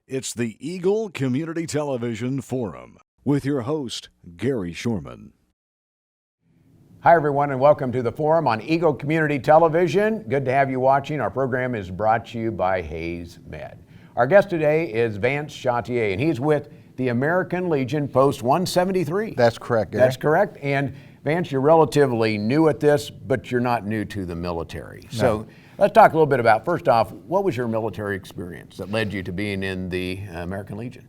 It's the Eagle Community Television Forum with your host, Gary Shorman. Hi, everyone, and welcome to the Forum on Eagle Community Television. Good to have you watching. Our program is brought to you by Hayes Med. Our guest today is Vance Chartier, and he's with the American Legion Post 173. That's correct, Gary. That's correct. And Vance, you're relatively new at this, but you're not new to the military. No. So let's talk a little bit about, first off, what was your military experience that led you to being in the American Legion?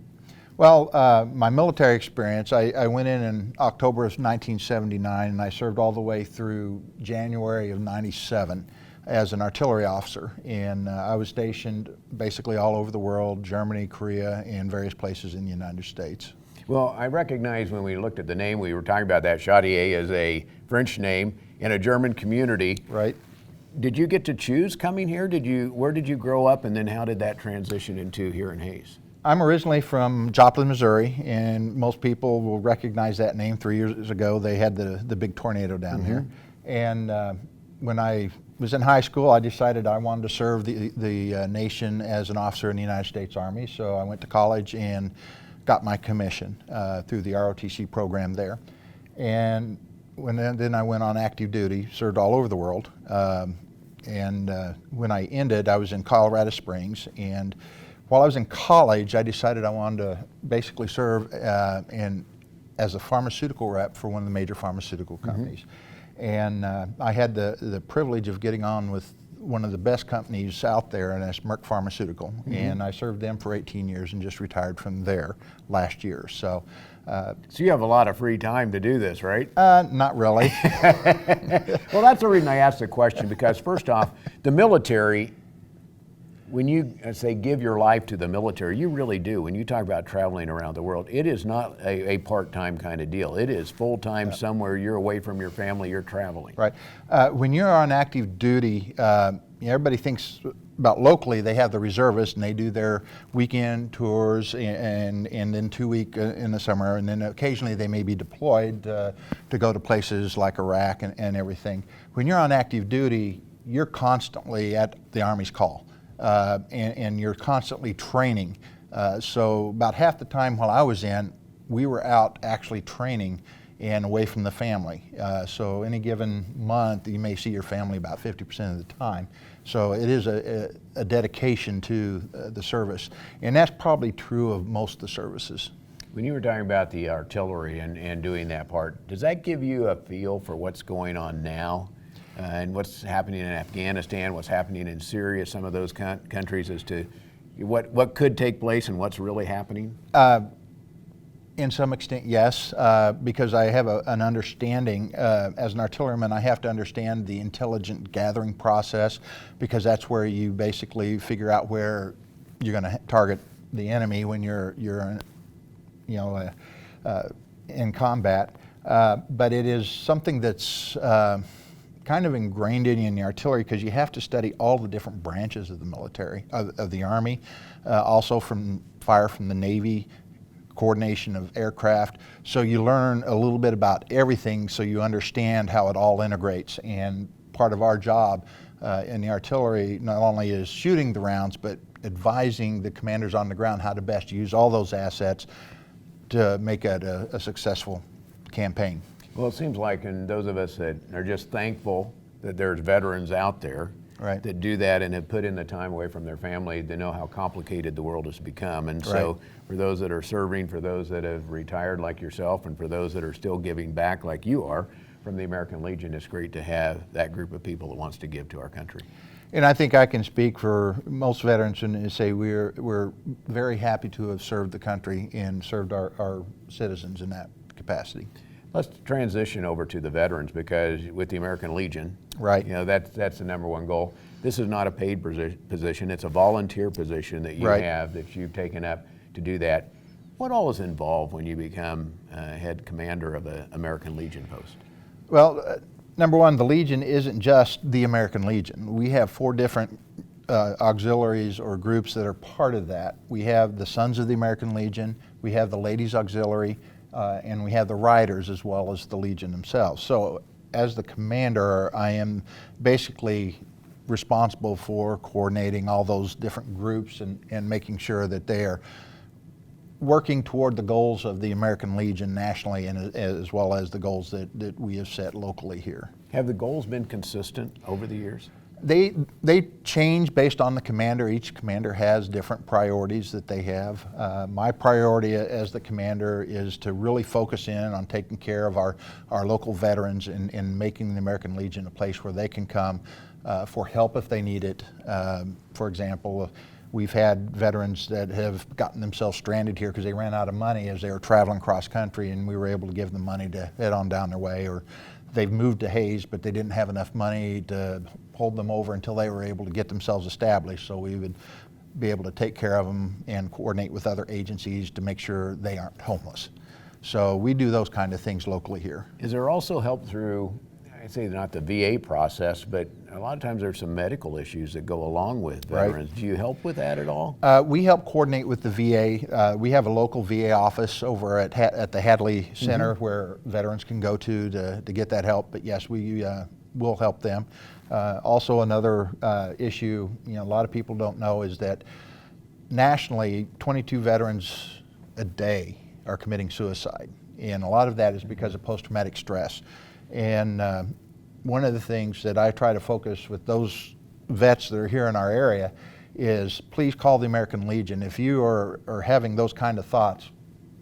Well, my military experience, I went in October of 1979, and I served all the way through January of 97 as an artillery officer. And I was stationed basically all over the world, Germany, Korea, and various places in the United States. Well, I recognize when we looked at the name, we were talking about that. Chartier is a French name in a German community. Right. Did you get to choose coming here? Where did you grow up, and then how did that transition into here in Hayes? I'm originally from Joplin, Missouri, and most people will recognize that name. 3 years ago, they had the big tornado down here. And when I was in high school, I decided I wanted to serve the nation as an officer in the United States Army. So I went to college and got my commission through the ROTC program there. And then I went on active duty, served all over the world. And when I ended, I was in Colorado Springs. And while I was in college, I decided I wanted to basically serve as a pharmaceutical rep for one of the major pharmaceutical companies. And I had the privilege of getting on with one of the best companies out there, and that's Merck Pharmaceutical. And I served them for 18 years and just retired from there last year. So you have a lot of free time to do this, right? Not really. Well, that's the reason I asked the question, because first off, the military, when you say give your life to the military, you really do. When you talk about traveling around the world, it is not a part-time kind of deal. It is full-time. Somewhere you're away from your family, you're traveling. Right. When you're on active duty, everybody thinks about locally, they have the reservists and they do their weekend tours and then 2 week in the summer, and then occasionally they may be deployed to go to places like Iraq and everything. When you're on active duty, you're constantly at the Army's call. And you're constantly training. So about half the time while I was in, we were out actually training and away from the family. So any given month, you may see your family about 50% of the time. So it is a dedication to the service. And that's probably true of most of the services. When you were talking about the artillery and doing that part, does that give you a feel for what's going on now? And what's happening in Afghanistan, what's happening in Syria, some of those countries, as to what could take place and what's really happening? In some extent, yes, because I have an understanding. As an artilleryman, I have to understand the intelligent gathering process, because that's where you basically figure out where you're going to target the enemy when you're in combat. But it is something that's kind of ingrained in the artillery, because you have to study all the different branches of the military, of the Army, also from fire from the Navy, coordination of aircraft. So you learn a little bit about everything so you understand how it all integrates. And part of our job in the artillery not only is shooting the rounds, but advising the commanders on the ground how to best use all those assets to make it a successful campaign. Well, it seems like, and those of us that are just thankful that there's veterans out there that do that and have put in the time away from their family, to know how complicated the world has become. And so for those that are serving, for those that have retired like yourself, and for those that are still giving back like you are from the American Legion, it's great to have that group of people that wants to give to our country. And I think I can speak for most veterans and say we're very happy to have served the country and served our citizens in that capacity. Let's transition over to the veterans, because with the American Legion, that's the number one goal. This is not a paid position. It's a volunteer position that you have, that you've taken up to do that. What all is involved when you become head commander of the American Legion post? Well, number one, the Legion isn't just the American Legion. We have 4 different auxiliaries or groups that are part of that. We have the Sons of the American Legion, we have the Ladies Auxiliary, and we have the Riders, as well as the Legion themselves. So as the commander, I am basically responsible for coordinating all those different groups and making sure that they are working toward the goals of the American Legion nationally, and as well as the goals that we have set locally here. Have the goals been consistent over the years? They change based on the commander. Each commander has different priorities that they have. My priority as the commander is to really focus in on taking care of our local veterans and making the American Legion a place where they can come for help if they need it. For example, we've had veterans that have gotten themselves stranded here because they ran out of money as they were traveling cross country, and we were able to give them money to head on down their way. Or they've moved to Hayes, but they didn't have enough money to hold them over until they were able to get themselves established. So we would be able to take care of them and coordinate with other agencies to make sure they aren't homeless. So we do those kind of things locally here. Is there also help through, I'd say not the VA process, but a lot of times there's some medical issues that go along with veterans. Right. Do you help with that at all? We help coordinate with the VA. We have a local VA office over at the Hadley Center where veterans can go to get that help. But yes, we will help them. Also, another issue, a lot of people don't know is that nationally, 22 veterans a day are committing suicide, and a lot of that is because of post-traumatic stress. And one of the things that I try to focus with those vets that are here in our area is please call the American Legion. If you are having those kind of thoughts,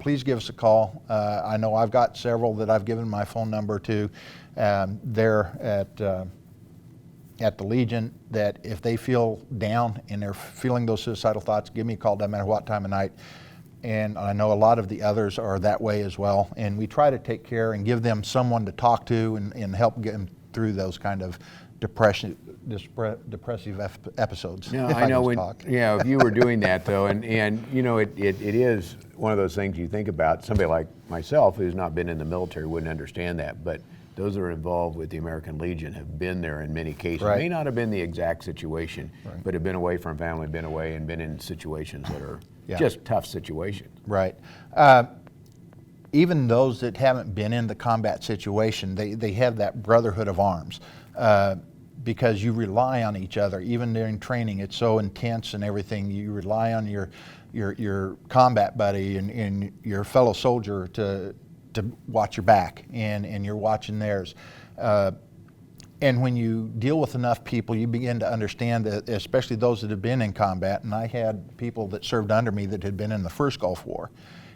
please give us a call. I know I've got several that I've given my phone number to there at the Legion, that if they feel down and they're feeling those suicidal thoughts, give me a call, no matter what time of night. And I know a lot of the others are that way as well. And we try to take care and give them someone to talk to and help get them through those kind of depressive episodes. No, I know if you were doing that though, and it is one of those things you think about. Somebody like myself who's not been in the military wouldn't understand that, but those that are involved with the American Legion have been there in many cases. Right. May not have been the exact situation, right, but have been away from family, been away and been in situations that are just tough situations. Right. Even those that haven't been in the combat situation, they have that brotherhood of arms because you rely on each other. Even during training, it's so intense and everything. You rely on your combat buddy and your fellow soldier to watch your back, and you're watching theirs. And when you deal with enough people, you begin to understand that, especially those that have been in combat, and I had people that served under me that had been in the first Gulf War,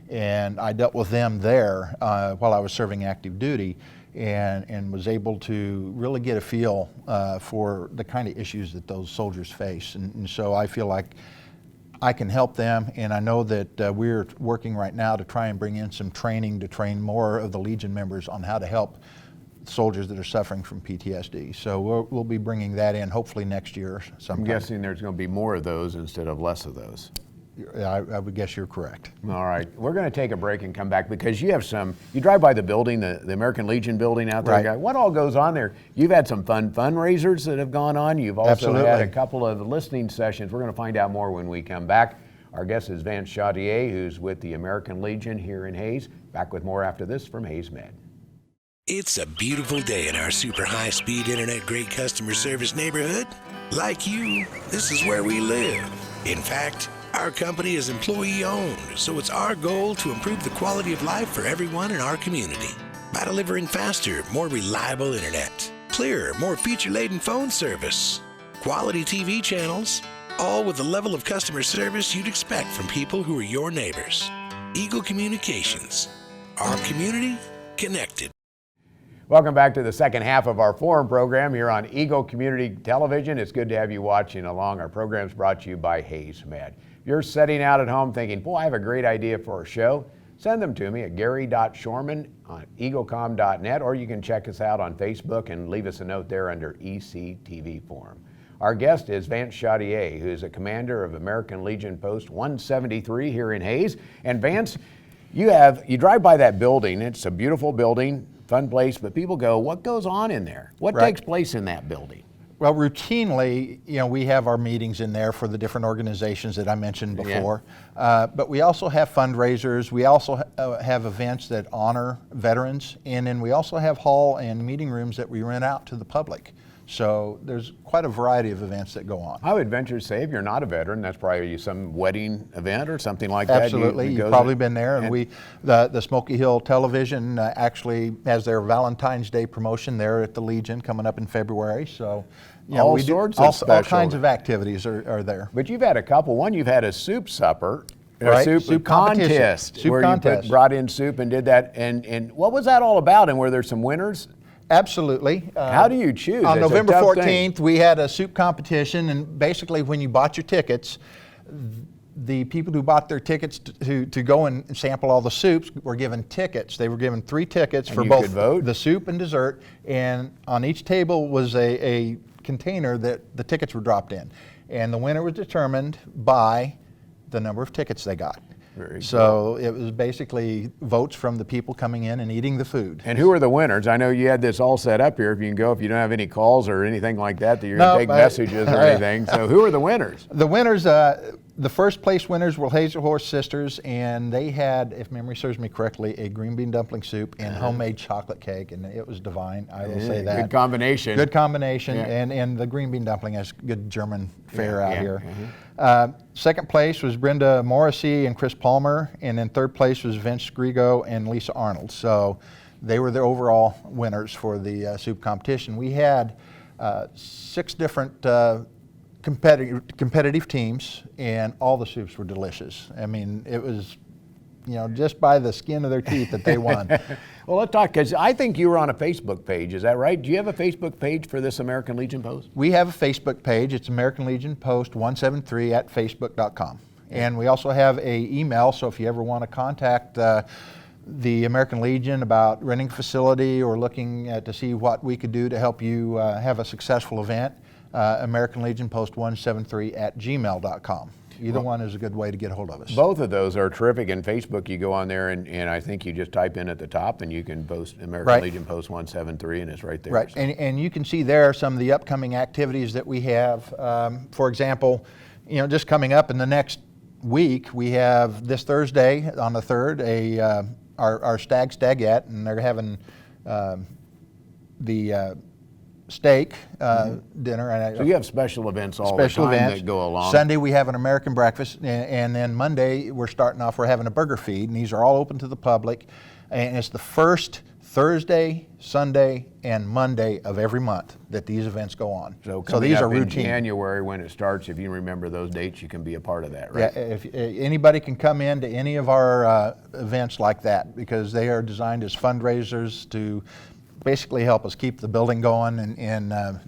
and I dealt with them there while I was serving active duty, and was able to really get a feel for the kind of issues that those soldiers face. And so I feel like I can help them, and I know that we're working right now to try and bring in some training to train more of the Legion members on how to help soldiers that are suffering from PTSD. So we'll be bringing that in hopefully next year sometime. I'm guessing there's going to be more of those instead of less of those. I would guess you're correct. All right, we're going to take a break and come back because you have you drive by the building, the American Legion building out there. Right. What all goes on there? You've had some fun fundraisers that have gone on. You've also had a couple of listening sessions. We're going to find out more when we come back. Our guest is Vance Chartier, who's with the American Legion here in Hayes. Back with more after this from Hayes Med. It's a beautiful day in our super high-speed internet great customer service neighborhood. Like you, this is where we live. In fact, our company is employee-owned, so it's our goal to improve the quality of life for everyone in our community by delivering faster, more reliable internet, clearer, more feature-laden phone service, quality TV channels, all with the level of customer service you'd expect from people who are your neighbors. Eagle Communications, our community connected. Welcome back to the second half of our forum program here on Eagle Community Television. It's good to have you watching along. Our program is brought to you by Hayes Med. If you're sitting out at home thinking, boy, I have a great idea for a show, send them to me at gary.shorman on eaglecom.net, or you can check us out on Facebook and leave us a note there under ECTV Forum. Our guest is Vance Chartier, who is a commander of American Legion Post 173 here in Hayes. And Vance, you drive by that building. It's a beautiful building, fun place, but people go, what goes on in there? What takes place in that building? Well, routinely, we have our meetings in there for the different organizations that I mentioned before. But we also have fundraisers. We also have events that honor veterans. And then we also have hall and meeting rooms that we rent out to the public. So there's quite a variety of events that go on. I would venture to say if you're not a veteran, that's probably some wedding event or something like Absolutely, that. you've probably been there. And the Smoky Hill Television actually has their Valentine's Day promotion there at the Legion coming up in February. So, you know, all kinds of activities are there. But you've had a couple. One, you've had a soup supper. Right. Soup contest. Soup where contest. You brought in soup and did that. And what was that all about? And were there some winners? Absolutely. How do you choose? On That's November a tough 14th, thing. we had a soup competition, and basically when you bought your tickets, the people who bought their tickets to go and sample all the soups were given tickets. They were given 3 tickets for both the soup and dessert, and on each table was a container that the tickets were dropped in. And the winner was determined by the number of tickets they got. So it was basically votes from the people coming in and eating the food. And who are the winners? I know you had this all set up here. If you can go, if you don't have any calls or anything like that, you're going to take messages or anything. So who are the winners? The winners, the first place winners were Hazel Horse Sisters, and they had, if memory serves me correctly, a green bean dumpling soup and homemade chocolate cake, and it was divine. I will say that. Good combination. Good combination, and the green bean dumpling has good German fare out here. Second place was Brenda Morrissey and Chris Palmer, and then third place was Vince Grigo and Lisa Arnold. So they were the overall winners for the soup competition. We had 6 different competitive teams, and all the soups were delicious. I mean, it was, you know, just by the skin of their teeth that they won. Well, let's talk, because I think you were on a Facebook page. Is that right? Do you have a Facebook page for this American Legion Post? We have a Facebook page. It's American Legion Post 173 at facebook.com. And we also have a email, so if you ever want to contact the American Legion about renting a facility or looking to see what we could do to help you have a successful event, American Legion Post 173 at gmail.com. Either one is a good way to get a hold of us. Both of those are terrific. In Facebook, you go on there, and I think you just type in at the top, and you can post American Legion Post 173, and it's right there. Right, so. and you can see there some of the upcoming activities that we have. For example, you know, just coming up in the next week, we have this Thursday on the 3rd, our Stagette, and they're having the steak dinner. And so you have special events all the time that go along. Sunday we have an American breakfast, and then Monday we're having a burger feed, and these are all open to the public, and it's the first Thursday, Sunday, and Monday of every month that these events go on. So these up are routine. In January when it starts, if you remember those dates, you can be a part of that, right? Yeah, if anybody can come in to any of our events like that, because they are designed as fundraisers to basically help us keep the building going and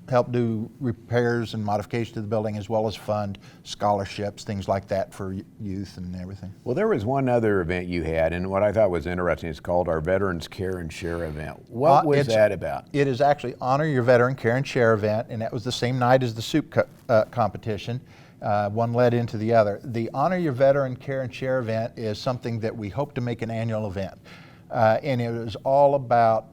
help do repairs and modifications to the building, as well as fund scholarships, things like that for youth and everything. Well, there was one other event you had, and what I thought was interesting, it's called our Veterans Care and Share event. What was that about? It is actually Honor Your Veteran Care and Share event, and that was the same night as the soup competition. One led into the other. The Honor Your Veteran Care and Share event is something that we hope to make an annual event. And it was all about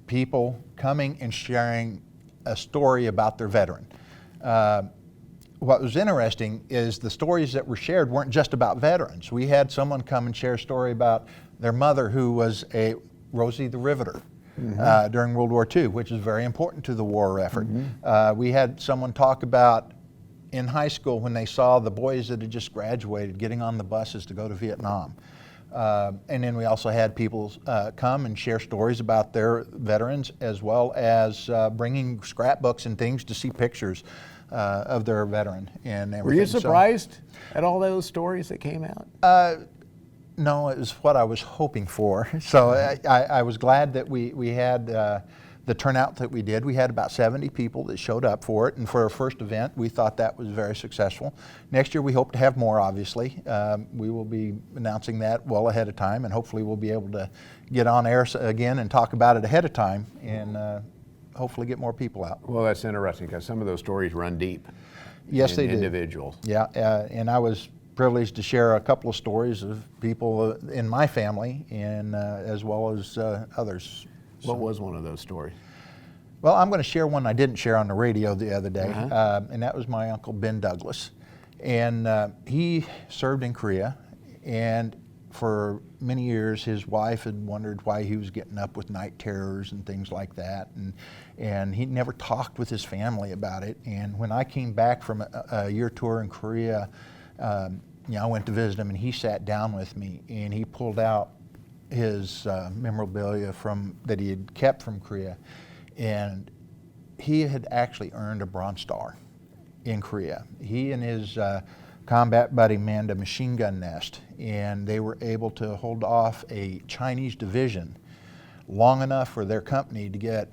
people coming and sharing a story about their veteran. What was interesting is the stories that were shared weren't just about veterans. We had someone come and share a story about their mother, who was a Rosie the Riveter during World War II, which is very important to the war effort. We had someone talk about in high school when they saw the boys that had just graduated getting on the buses to go to Vietnam. And then we also had people come and share stories about their veterans, as well as bringing scrapbooks and things to see pictures of their veteran and everything. Were you surprised at all those stories that came out? No, it was what I was hoping for. So I was glad that we had the turnout that we did. We had about 70 people that showed up for it, and for our first event, we thought that was very successful. Next year, we hope to have more, obviously. We will be announcing that well ahead of time, and hopefully we'll be able to get on air again and talk about it ahead of time, and hopefully get more people out. Well, that's interesting, because some of those stories run deep. Yes, they do. Individuals. Yeah, and I was privileged to share a couple of stories of people in my family, and as well as others. What was one of those stories? Well, I'm going to share one I didn't share on the radio the other day, and that was my uncle Ben Douglas. And he served in Korea, and for many years, his wife had wondered why he was getting up with night terrors and things like that, and he never talked with his family about it. And when I came back from a year tour in Korea, I went to visit him, and he sat down with me, and he pulled out his memorabilia that he had kept from Korea, and he had actually earned a Bronze Star in Korea. He and his combat buddy manned a machine gun nest, and they were able to hold off a Chinese division long enough for their company to get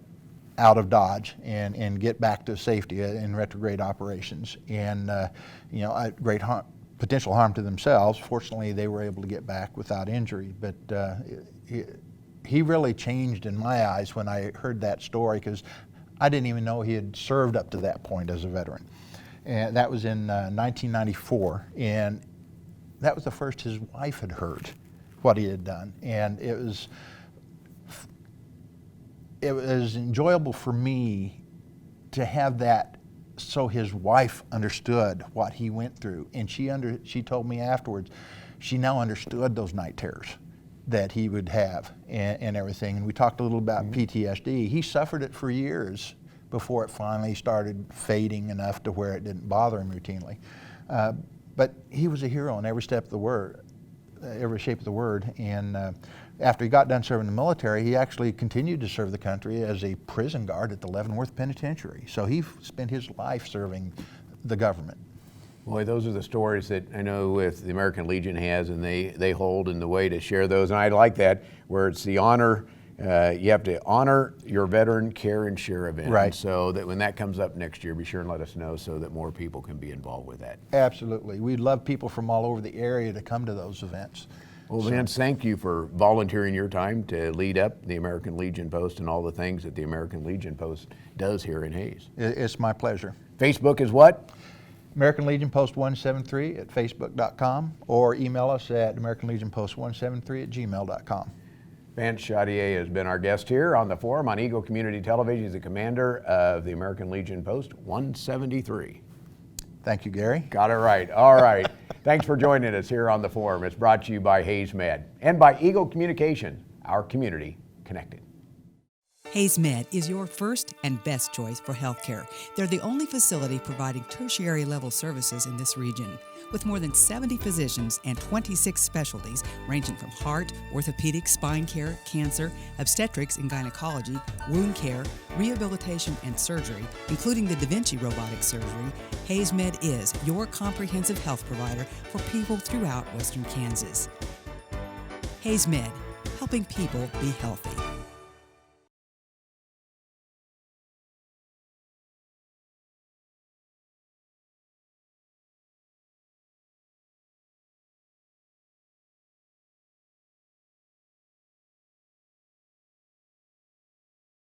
out of Dodge and get back to safety in retrograde operations. And at great potential harm to themselves. Fortunately, they were able to get back without injury. But he really changed in my eyes when I heard that story, because I didn't even know he had served up to that point as a veteran. And that was in 1994, and that was the first his wife had heard what he had done. And it was enjoyable for me to have that, so his wife understood what he went through. And she told me afterwards, she now understood those night terrors that he would have and everything. And we talked a little about PTSD. He suffered it for years before it finally started fading enough to where it didn't bother him routinely. But he was a hero in every step of the word, every shape of the word. And after he got done serving in the military, he actually continued to serve the country as a prison guard at the Leavenworth Penitentiary. So he spent his life serving the government. Boy, those are the stories that I know with the American Legion has, and they hold in the way to share those. And I like that, where it's the honor. You have to honor your veteran care and share event. Right. So that when that comes up next year, be sure and let us know so that more people can be involved with that. Absolutely. We'd love people from all over the area to come to those events. Well, Vance, thank you for volunteering your time to lead up the American Legion Post and all the things that the American Legion Post does here in Hays. It's my pleasure. Facebook is what? American Legion Post 173 at facebook.com, or email us at americanlegionpost173@gmail.com. Vance Chartier has been our guest here on the forum on Eagle Community Television. He's the commander of the American Legion Post 173. Thank you, Gary. Got it right. All right. Thanks for joining us here on the forum. It's brought to you by Hays Med and by Eagle Communication, our community connected. Hays Med is your first and best choice for healthcare. They're the only facility providing tertiary level services in this region, with more than 70 physicians and 26 specialties ranging from heart, orthopedic, spine care, cancer, obstetrics and gynecology, wound care, rehabilitation and surgery, including the Da Vinci robotic surgery. Hays Med is your comprehensive health provider for people throughout Western Kansas. Hays Med, helping people be healthy.